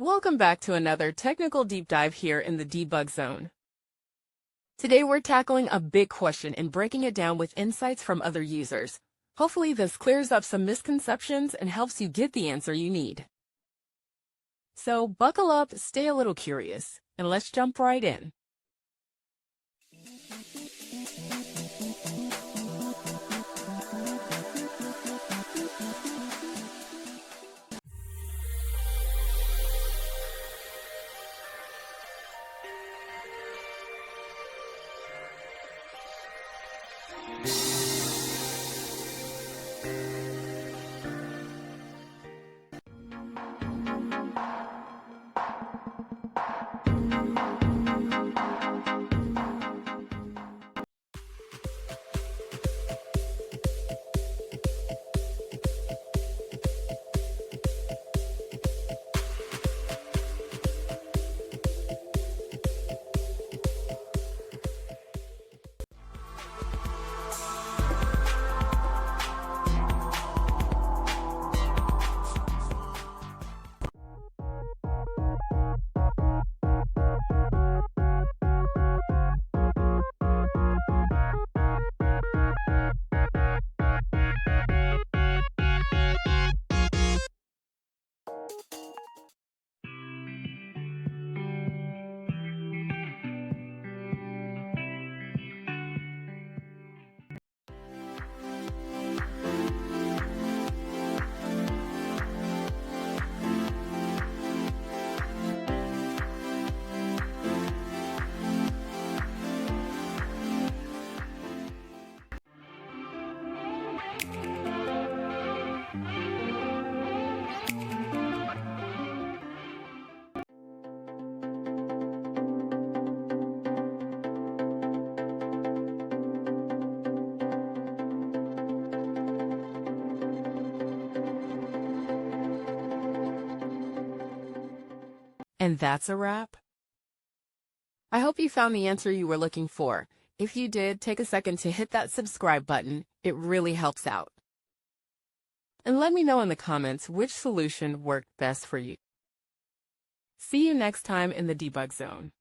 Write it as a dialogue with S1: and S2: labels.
S1: Welcome back to another technical deep dive here in the debug zone. Today we're tackling a big question and breaking it down with insights from other users. Hopefully this clears up some misconceptions and helps you get the answer you need. So buckle up, stay a little curious, and let's jump right in. And that's a wrap. I hope you found the answer you were looking for. If you did, take a second to hit that subscribe button. It really helps out. And let me know in the comments which solution worked best for you. See you next time in the debug zone.